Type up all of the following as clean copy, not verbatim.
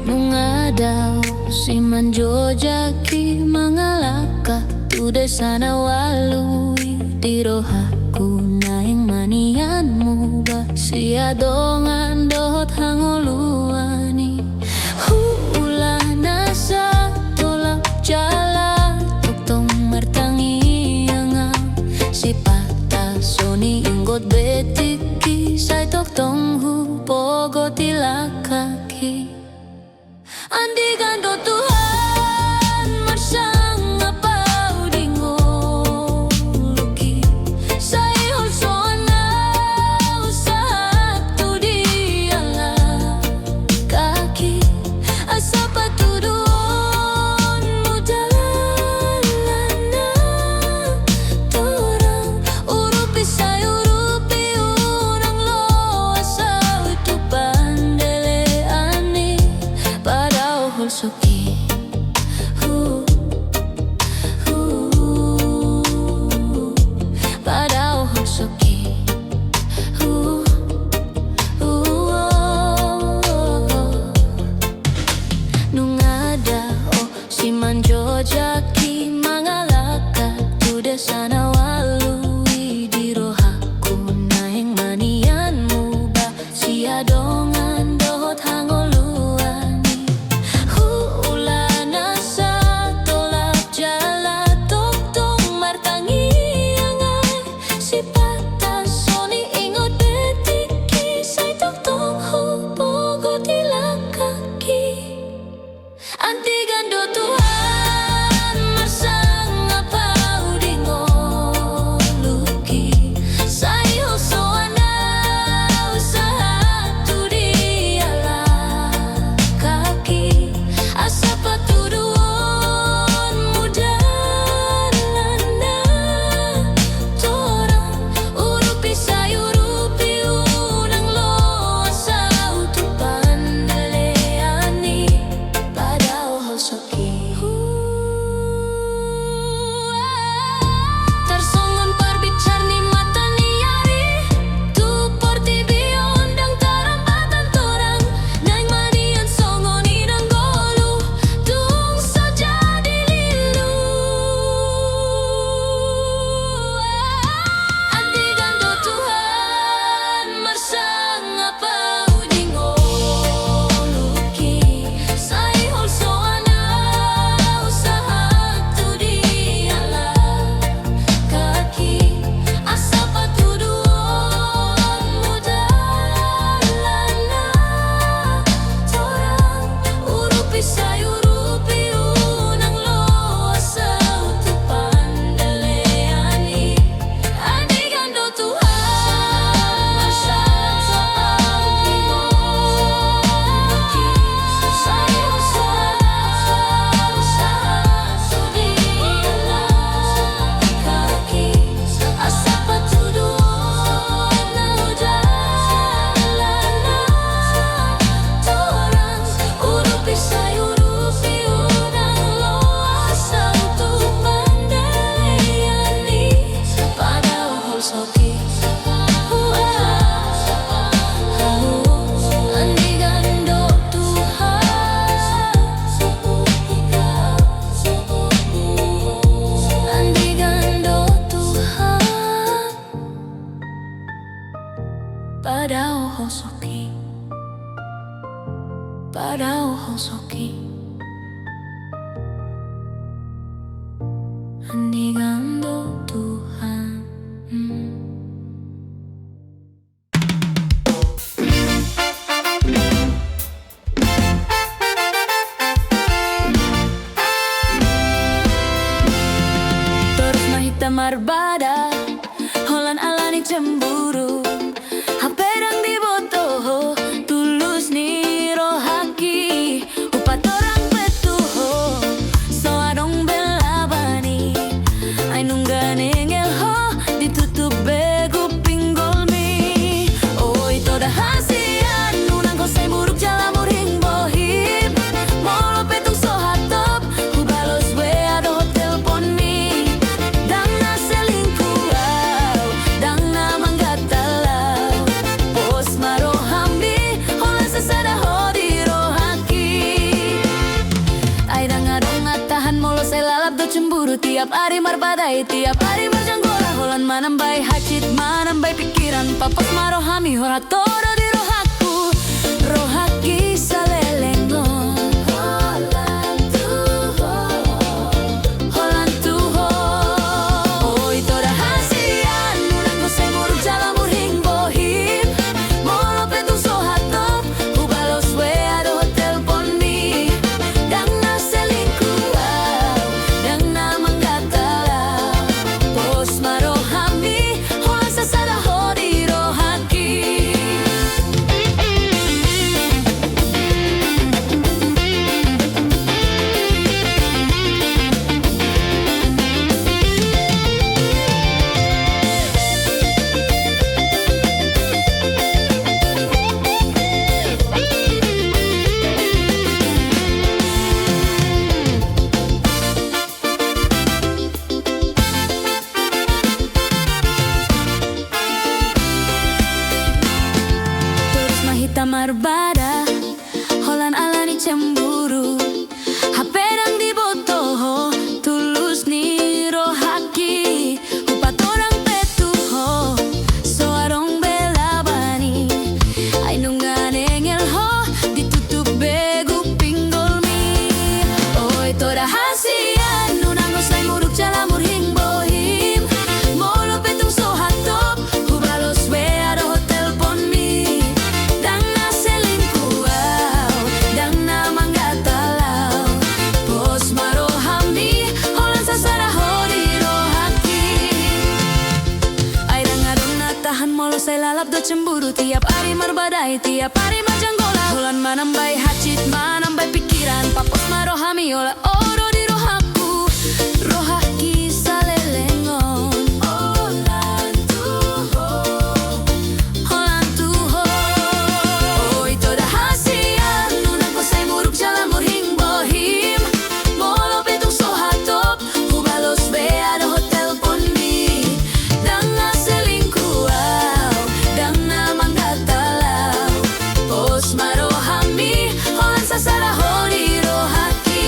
Nungadaw si manjojaki mangalaka tu sana walui dirohaku naing manianmu ba siadongan dohot hanguluani hula nasa tolak jala tuktong martangi anga si pata soni inggot betiki say toktong hu pogo tilakaki andigando Tuhan marsang apau dingoluki say holsona usaha tu diala kaki asa patudon mudalana torang urupi say urupi unang lo asa itu pandele ani padao holsoki padao holsoki nungada oh si manjojaki mangalaka tu sana walui dirohaku naing manianmu ba siadongan dohot hangoluani hula nasa tolak jala toktong martangi angai si pata soni ingot betiki say toktong hu pogo tilakaki antigando Tuhan marsang apau dingoluki say holsoana usaha tu diala kaki asa patudon mudalana torang urupi say urupi unang lo asa utu pandeleani padao holsoki tarsongon parbicar ni mata ni yari tu porti biondang tarambatan torang naing manian songon inang golu tung saja dililu antigando Tuhan marsang apau dingoluki say holsoana usaha tu diala kaki asa patudon mudalana torang urupi say urupi unang lo asa utu pandeleani andigando Tuhan marsang apau dingoluki say holsoana usaha tu diala kaki asa patudon mudalana torang urupi say urupi unang lo asa utu pandeleani padao holsoki andigando Tuhan andigando Tuhan padao holsoki padao holsoki andigando Tuhan terus mahita marbada holan alani cemburu haperang di boto tulus ni rohaki upatora cemburu tiap hari marbadai, tiap hari berjanggola. Holan manambai hacit, manambai pikiran, papas marohami horat toro di rohaku, rohaki salelengo. Holan tuho, holan tuho. Oi tora hasian, ulang ko say murug jala murhing bohim. Molo petung sohatop, ubalos we ado hotel poni. Dang na selingkuh, dang na manggatala. Pos marohami, holan sasada hodi rohaki. Terus mahita marbada, holan alani cemburu. HP dang dibotoho, tulus ni rohaki. Upat orang petuho, soarong bela bani. Ay nungan engel ho, ditutup begu pinggol mi. Oi tora hasian, nunang gosay murug jala murhing bohim. Molo petung sohatop, ubalos we ado hotel pon mi. Dang na selingkuh, dang na manggatalaw. Pos marohami, holan sasara hodi rohaki. Ay dang adong natahan molo say lalap do cemburu tiap hari marbadai, tiap hari majanggola. Holan manambai hacit, manambai pikiran, papos marohami ola oro di rohaku, rohaki salelengon. Holan tuho, holan tuho. Oi toda hasian, nunang ko say murug jala murhing bohim. Molo petung sohatop, ubalos be ado hotel pon mi. Dang na selingkuh, dang na manggatalaw. Pos marohami, holan sasara hodi rohaki.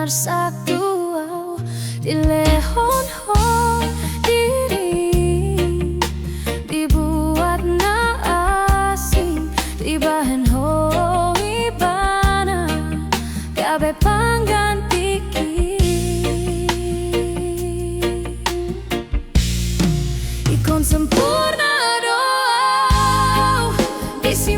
marsaktu di lehon ho diri dibuat na asing di bahan ho ibana gabe pangganti ikon sempurna doa isi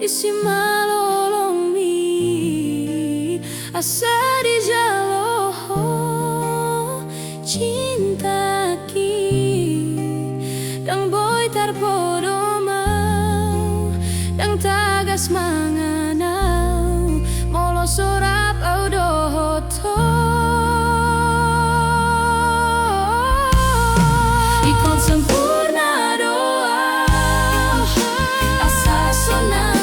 isi malolong mi asa di jaloho cinta ki dang boy tarpodo mau dang tagas manganau molo sorap audohoto ikon sempurna doa asa sonang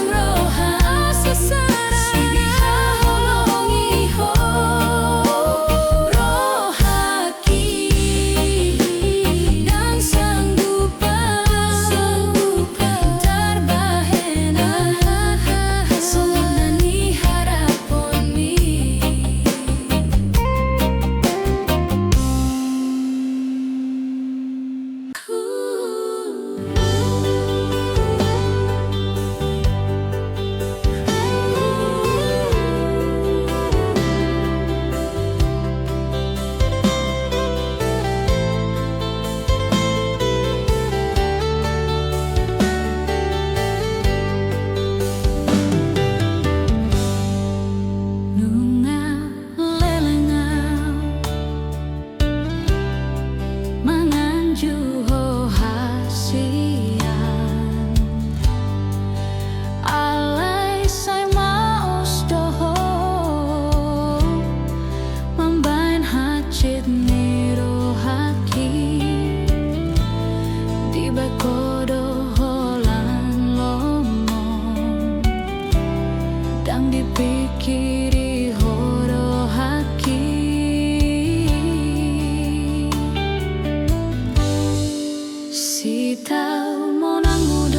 dipikiri horo haki si tau monang muda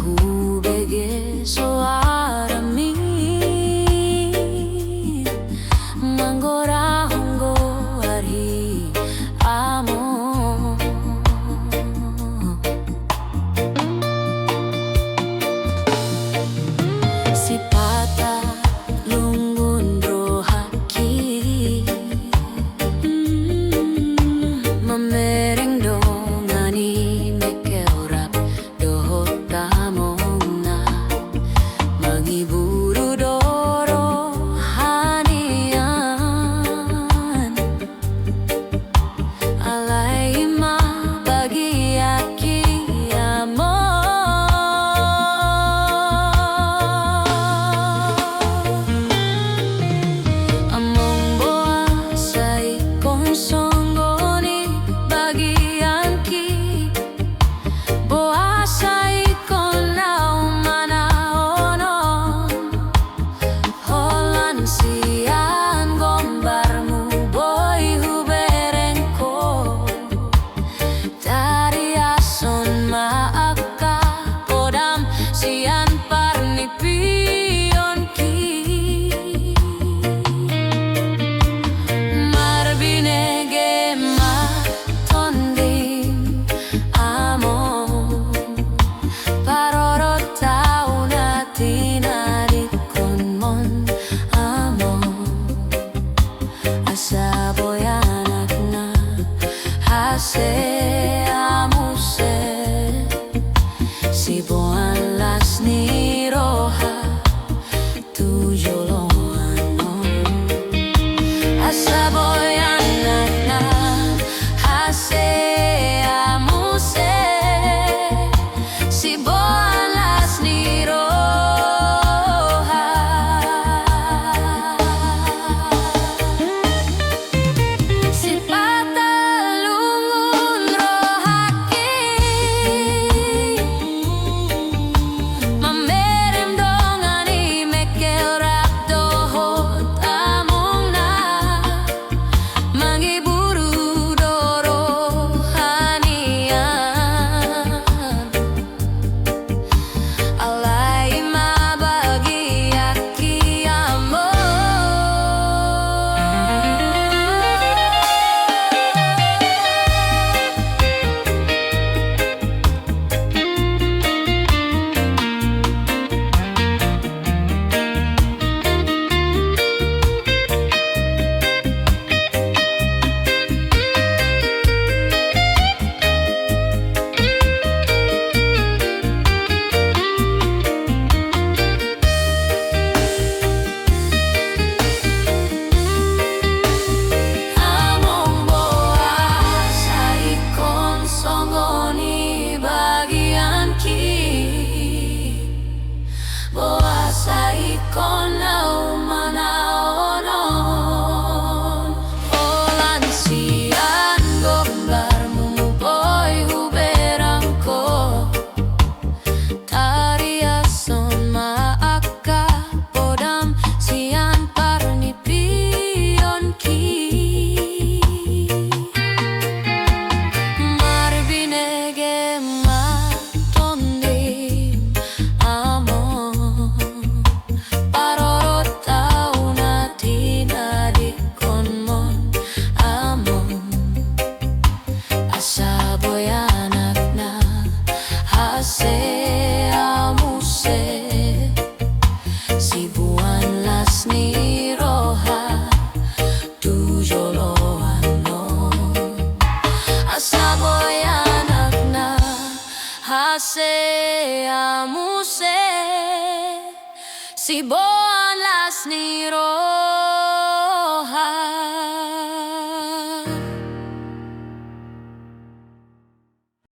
hubege soarami Manggora hongo ari amo Si pata lungun rohaki Mamereng dongani mekeorap dohot tamona Mangiburu doro hanian Alay ma bagi aki amo Among boa sa ikong songgoni bagian ki Boa sa ikong naumanaonon Holan siyan gombarmu boy huberengko Dari ason maaka podam siyan parnipion ki Marbinege ma tondim amo Paroro tau na tinadikon mon amo Asaboy anak na hase amuse Si buwan las ni roha tuyo lo ano Asaboy anak na hase amuse Si buwan las ni roha Si pata lungun rohaki Mamerem dongani mekeorap dohot among na Mangiburu doro hanian Alay mabagi aki amo Among boa sa ikong songgoni bagian ki Boa sa ikong naumanaonon Holan siyan gombarmu boy huberangko Tariason maaka podam siyan parnipion ki Marbinege ma tondim amo Paroro tau na tinadikon mon amo Asaboy anak na hase amuse Si buwan las ni roha tuyo lo ano Asaboy anak na hase amuse Si buwan las ni roha